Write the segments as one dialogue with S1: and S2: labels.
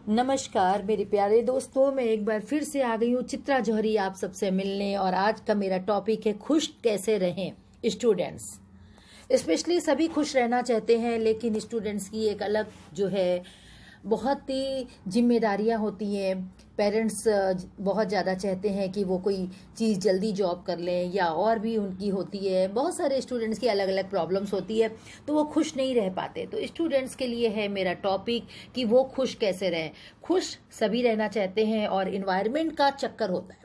S1: नमस्कार मेरे प्यारे दोस्तों, मैं एक बार फिर से आ गई हूँ चित्रा जौहरी आप सबसे मिलने। और आज का मेरा टॉपिक है खुश कैसे रहें। स्टूडेंट्स स्पेशली सभी खुश रहना चाहते हैं, लेकिन स्टूडेंट्स की एक अलग जो है बहुत ही जिम्मेदारियां होती हैं। पेरेंट्स बहुत ज़्यादा चाहते हैं कि वो कोई चीज़ जल्दी जॉब कर लें, या और भी उनकी होती है। बहुत सारे स्टूडेंट्स की अलग अलग प्रॉब्लम्स होती है, तो वो खुश नहीं रह पाते। तो स्टूडेंट्स के लिए है मेरा टॉपिक कि वो खुश कैसे रहें। खुश सभी रहना चाहते हैं, और इन्वायरमेंट का चक्कर होता है।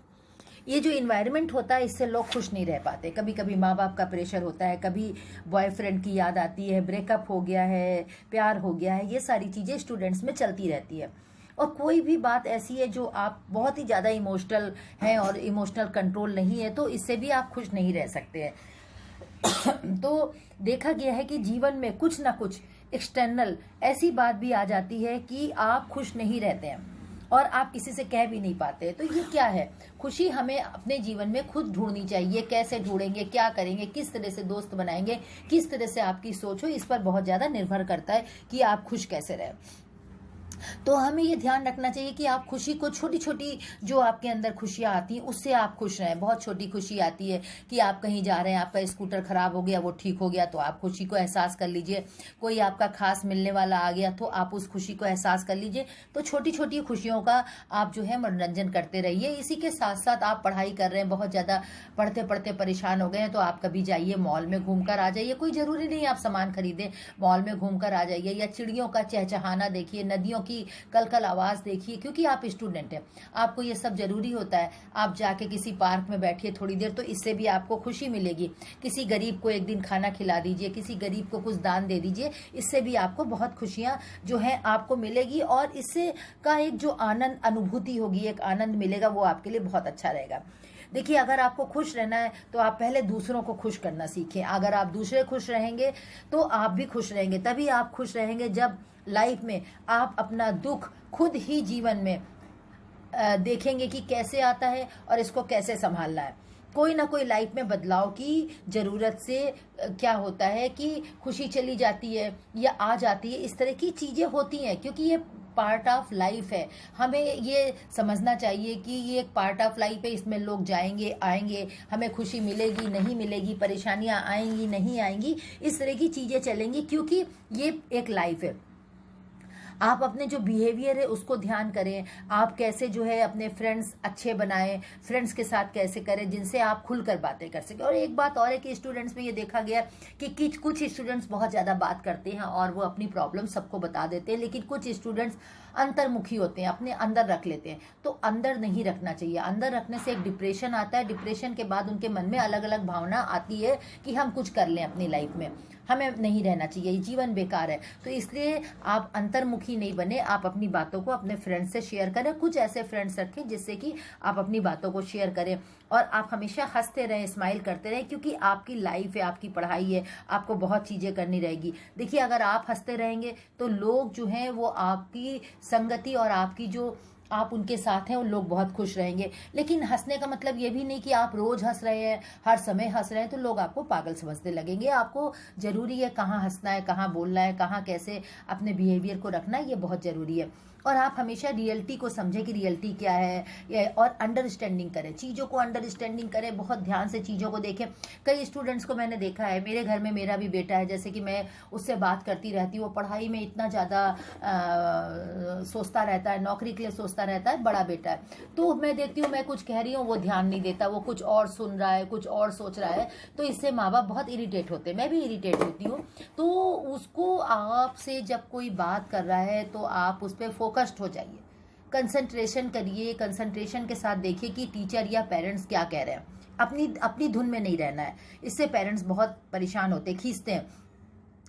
S1: ये जो इन्वायरमेंट होता है, इससे लोग खुश नहीं रह पाते। कभी कभी माँ बाप का प्रेशर होता है, कभी बॉयफ्रेंड की याद आती है, ब्रेकअप हो गया है, प्यार हो गया है। ये सारी चीज़ें स्टूडेंट्स में चलती रहती है। और कोई भी बात ऐसी है जो आप बहुत ही ज़्यादा इमोशनल हैं और इमोशनल कंट्रोल नहीं है, तो इससे भी आप खुश नहीं रह सकते हैं। तो देखा गया है कि जीवन में कुछ ना कुछ एक्सटर्नल ऐसी बात भी आ जाती है कि आप खुश नहीं रहते हैं, और आप किसी से कह भी नहीं पाते। तो ये क्या है? खुशी हमें अपने जीवन में खुद ढूंढनी चाहिए। कैसे ढूंढेंगे, क्या करेंगे, किस तरह से दोस्त बनाएंगे, किस तरह से आपकी सोच हो, इस पर बहुत ज़्यादा निर्भर करता है कि आप खुश कैसे रहें। तो हमें ये ध्यान रखना चाहिए कि आप खुशी को, छोटी छोटी जो आपके अंदर खुशियाँ आती हैं उससे आप खुश रहें। बहुत छोटी खुशी आती है कि आप कहीं जा रहे हैं, आपका स्कूटर खराब हो गया, वो ठीक हो गया, तो आप खुशी को एहसास कर लीजिए। कोई आपका खास मिलने वाला आ गया, तो आप उस खुशी को एहसास कर लीजिए। तो छोटी छोटी खुशियों का आप जो है मनोरंजन करते रहिए। इसी के साथ साथ आप पढ़ाई कर रहे हैं, बहुत ज़्यादा पढ़ते पढ़ते परेशान हो गए हैं, तो आप कभी जाइए मॉल में घूम कर आ जाइए। कोई ज़रूरी नहीं आप सामान खरीदें, मॉल में घूम कर आ जाइए। या चिड़ियों का चहचहाना देखिए, नदियों की कल आवाज देखिए, क्योंकि आप स्टूडेंट हैं, आपको ये सब जरूरी होता है। आप जाके किसी पार्क में बैठिए थोड़ी देर, तो इससे भी आपको खुशी मिलेगी। किसी गरीब को एक दिन खाना खिला दीजिए, किसी गरीब को कुछ दान दे दीजिए, इससे भी आपको बहुत खुशियां जो है आपको मिलेगी। और इससे का एक जो आनंद, अनुभूति होगी, एक आनंद मिलेगा, वो आपके लिए बहुत अच्छा रहेगा। देखिए, अगर आपको खुश रहना है तो आप पहले दूसरों को खुश करना सीखें। अगर आप दूसरे खुश रहेंगे तो आप भी खुश रहेंगे। तभी आप खुश रहेंगे जब लाइफ में आप अपना दुख खुद ही जीवन में देखेंगे कि कैसे आता है और इसको कैसे संभालना है। कोई ना कोई लाइफ में बदलाव की जरूरत से क्या होता है कि खुशी चली जाती है या आ जाती है। इस तरह की चीजें होती हैं, क्योंकि ये पार्ट ऑफ लाइफ है। हमें ये समझना चाहिए कि ये एक पार्ट ऑफ लाइफ है, इसमें लोग जाएंगे आएंगे, हमें खुशी मिलेगी नहीं मिलेगी, परेशानियां आएंगी नहीं आएंगी, इस तरह की चीजें चलेंगी, क्योंकि ये एक लाइफ है। आप अपने जो बिहेवियर है उसको ध्यान करें। आप कैसे जो है अपने फ्रेंड्स अच्छे बनाएं, फ्रेंड्स के साथ कैसे करें जिनसे आप खुलकर बातें कर सकें। और एक बात और है कि स्टूडेंट्स में ये देखा गया कि कुछ स्टूडेंट्स बहुत ज़्यादा बात करते हैं और वो अपनी प्रॉब्लम सबको बता देते हैं, लेकिन कुछ स्टूडेंट्स अंतर्मुखी होते हैं, अपने अंदर रख लेते हैं। तो अंदर नहीं रखना चाहिए। अंदर रखने से एक डिप्रेशन आता है। डिप्रेशन के बाद उनके मन में अलग अलग भावना आती है कि हम कुछ कर लें अपनी लाइफ में। हमें नहीं रहना चाहिए, ये जीवन बेकार है। तो इसलिए आप अंतर्मुखी नहीं बने, आप अपनी बातों को अपने फ्रेंड्स से शेयर करें। कुछ ऐसे फ्रेंड्स रखें जिससे कि आप अपनी बातों को शेयर करें, और आप हमेशा हंसते रहें, स्माइल करते रहें, क्योंकि आपकी लाइफ है, आपकी पढ़ाई है, आपको बहुत चीज़ें करनी रहेगी। देखिए, अगर आप हंसते रहेंगे तो लोग जो हैं वो आपकी संगति और आपकी जो आप उनके साथ हैं उन लोग बहुत खुश रहेंगे। लेकिन हंसने का मतलब ये भी नहीं कि आप रोज हंस रहे हैं, हर समय हंस रहे हैं, तो लोग आपको पागल समझने लगेंगे। आपको जरूरी है कहाँ हंसना है, कहाँ बोलना है, कहाँ कैसे अपने बिहेवियर को रखना है, ये बहुत जरूरी है। और आप हमेशा रियलिटी को समझें कि रियलिटी क्या है, और अंडरस्टैंडिंग करें, चीज़ों को अंडरस्टैंडिंग करें, बहुत ध्यान से चीज़ों को देखें। कई स्टूडेंट्स को मैंने देखा है, मेरे घर में मेरा भी बेटा है, जैसे कि मैं उससे बात करती रहती हूँ, वो पढ़ाई में इतना ज़्यादा सोचता रहता है, नौकरी के लिए सोचता रहता है, बड़ा बेटा है। तो मैं देखती हूँ मैं कुछ कह रही हूँ, वो ध्यान नहीं देता, वो कुछ और सुन रहा है, कुछ और सोच रहा है। तो इससे माँ बाप बहुत इरिटेट होते हैं, मैं भी इरिटेट होती हूँ। तो उसको आपसे जब कोई बात कर रहा है तो आप उस पर फोकस्ड हो जाइए, कंसंट्रेशन करिए, कंसंट्रेशन के साथ देखिए कि टीचर या पेरेंट्स क्या कह रहे हैं। अपनी अपनी धुन में नहीं रहना है, इससे पेरेंट्स बहुत परेशान होते, खींचते हैं।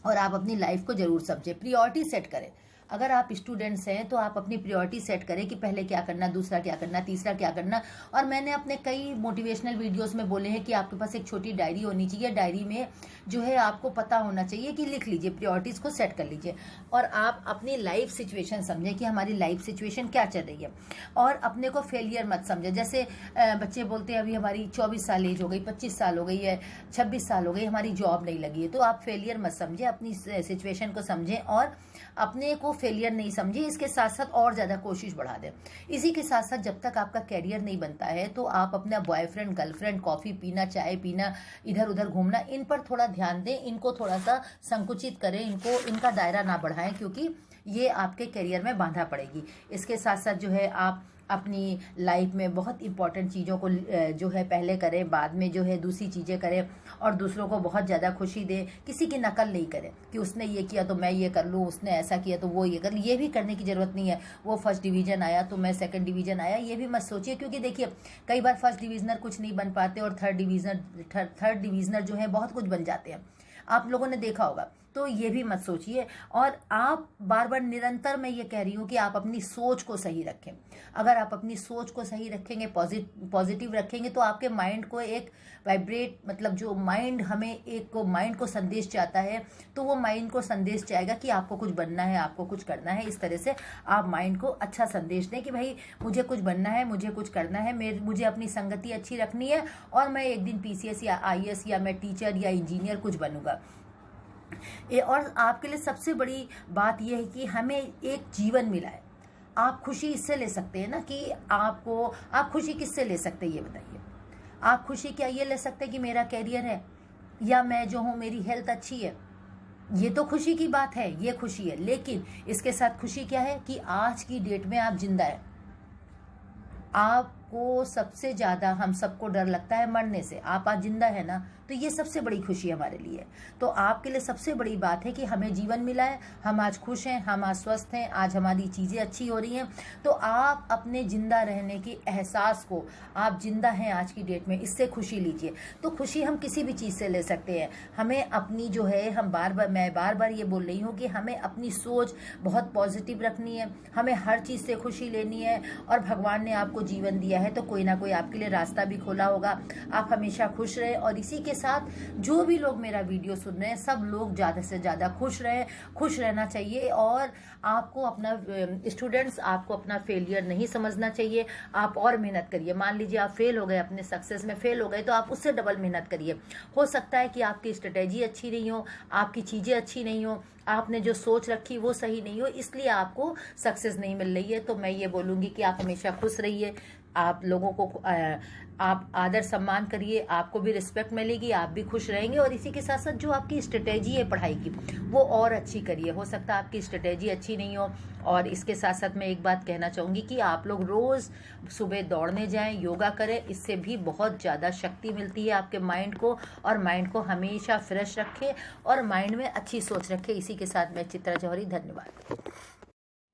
S1: और आप अपनी लाइफ को जरूर समझें, प्रायोरिटी सेट करें। अगर आप स्टूडेंट्स हैं तो आप अपनी प्रायोरिटी सेट करें कि पहले क्या करना, दूसरा क्या करना, तीसरा क्या करना। और मैंने अपने कई मोटिवेशनल वीडियोस में बोले हैं कि आपके पास एक छोटी डायरी होनी चाहिए। डायरी में जो है आपको पता होना चाहिए कि लिख लीजिए, प्रायोरिटीज को सेट कर लीजिए, और आप अपनी लाइफ सिचुएशन समझें कि हमारी लाइफ सिचुएशन क्या चल रही है। और अपने को फेलियर मत समझे। जैसे बच्चे बोलते हैं अभी हमारी 24 साल एज हो गई, 25 साल हो गई है, 26 साल हो गई, हमारी जॉब नहीं लगी है। तो आप फेलियर मत समझे, अपनी सिचुएशन को समझें और अपने को फेलियर नहीं समझे, इसके साथ साथ और ज़्यादा कोशिश बढ़ा दें। इसी के साथ साथ जब तक आपका कैरियर नहीं बनता है तो आप अपना बॉयफ्रेंड, गर्लफ्रेंड, कॉफ़ी पीना, चाय पीना, इधर उधर घूमना, इन पर थोड़ा ध्यान दें, इनको थोड़ा सा संकुचित करें, इनका दायरा ना बढ़ाएं, क्योंकि ये आपके करियर में बाधा पड़ेगी। इसके साथ साथ जो है आप अपनी लाइफ में बहुत इंपॉर्टेंट चीज़ों को जो है पहले करें, बाद में जो है दूसरी चीज़ें करें, और दूसरों को बहुत ज़्यादा खुशी दें। किसी की नकल नहीं करें कि उसने ये किया तो मैं ये कर लूँ, उसने ऐसा किया तो वो ये कर लूँ। ये भी करने की ज़रूरत नहीं है। वो फर्स्ट डिवीज़न आया तो मैं सेकंड डिवीज़न आया, ये भी मत सोचिए, क्योंकि देखिए कई बार फर्स्ट डिवीज़नर कुछ नहीं बन पाते और थर्ड डिवीज़नर जो है बहुत कुछ बन जाते हैं, आप लोगों ने देखा होगा। तो ये भी मत सोचिए, और आप बार बार निरंतर मैं ये कह रही हूँ कि आप अपनी सोच को सही रखें। अगर आप अपनी सोच को सही रखेंगे, पॉजिटिव रखेंगे, तो आपके माइंड को एक वाइब्रेट, मतलब जो माइंड हमें एक माइंड को संदेश चाहता है, तो वो माइंड को संदेश चाहेगा कि आपको कुछ बनना है, आपको कुछ करना है। इस तरह से आप माइंड को अच्छा संदेश दें कि भाई मुझे कुछ बनना है, मुझे कुछ करना है, मुझे अपनी संगति अच्छी रखनी है, और मैं एक दिन PCS या IAS या मैं टीचर या इंजीनियर कुछ बनूंगा। और आपके लिए सबसे बड़ी बात यह है कि हमें एक जीवन मिला है। आप खुशी इससे ले सकते हैं ना कि आप खुशी किससे ले सकते हैं, ये बताइए। आप खुशी क्या ये ले सकते हैं कि मेरा कैरियर है, या मैं जो हूँ मेरी हेल्थ अच्छी है, ये तो खुशी की बात है, ये खुशी है। लेकिन इसके साथ खुशी क्या है कि आज की डेट में आप जिंदा है। आपको सबसे ज़्यादा, हम सबको डर लगता है मरने से, आप आज जिंदा है ना, तो ये सबसे बड़ी खुशी हमारे लिए। तो आपके लिए सबसे बड़ी बात है कि हमें जीवन मिला है, हम आज खुश हैं, हम आज स्वस्थ हैं, आज हमारी चीज़ें अच्छी हो रही हैं। तो आप अपने जिंदा रहने की एहसास को, आप जिंदा हैं आज की डेट में, इससे खुशी लीजिए। तो खुशी हम किसी भी चीज़ से ले सकते हैं। हमें अपनी जो है, मैं बार बार ये बोल रही हूँ कि हमें अपनी सोच बहुत पॉजिटिव रखनी है, हमें हर चीज़ से खुशी लेनी है, और भगवान ने आपको जीवन दिया है तो कोई ना कोई आपके लिए रास्ता भी खोला होगा। आप हमेशा खुश रहे, और इसी के साथ जो भी लोग मेरा वीडियो सुन रहे हैं, सब लोग ज़्यादा से ज़्यादा खुश रहें, खुश रहना चाहिए। और आपको अपना स्टूडेंट्स, आपको अपना फेलियर नहीं समझना चाहिए। आप और मेहनत करिए। मान लीजिए आप फेल हो गए, अपने सक्सेस में फेल हो गए, तो आप उससे डबल मेहनत करिए। हो सकता है कि आपकी स्ट्रेटेजी अच्छी नहीं हो, आपकी चीज़ें अच्छी नहीं हो, आपने जो सोच रखी वो सही नहीं हो, इसलिए आपको सक्सेस नहीं मिल रही है। तो मैं ये बोलूँगी कि आप हमेशा खुश रहिए, आप लोगों को आप आदर सम्मान करिए, आपको भी रिस्पेक्ट मिलेगी, आप भी खुश रहेंगे। और इसी के साथ साथ जो आपकी स्ट्रेटेजी है पढ़ाई की, वो और अच्छी करिए। हो सकता है आपकी स्ट्रेटेजी अच्छी नहीं हो। और इसके साथ साथ मैं एक बात कहना चाहूँगी कि आप लोग रोज़ सुबह दौड़ने जाएं, योगा करें, इससे भी बहुत ज़्यादा शक्ति मिलती है आपके माइंड को, और माइंड को हमेशा फ्रेश रखें और माइंड में अच्छी सोच रखें। इसी के साथ मैं चित्रा जौहरी, धन्यवाद।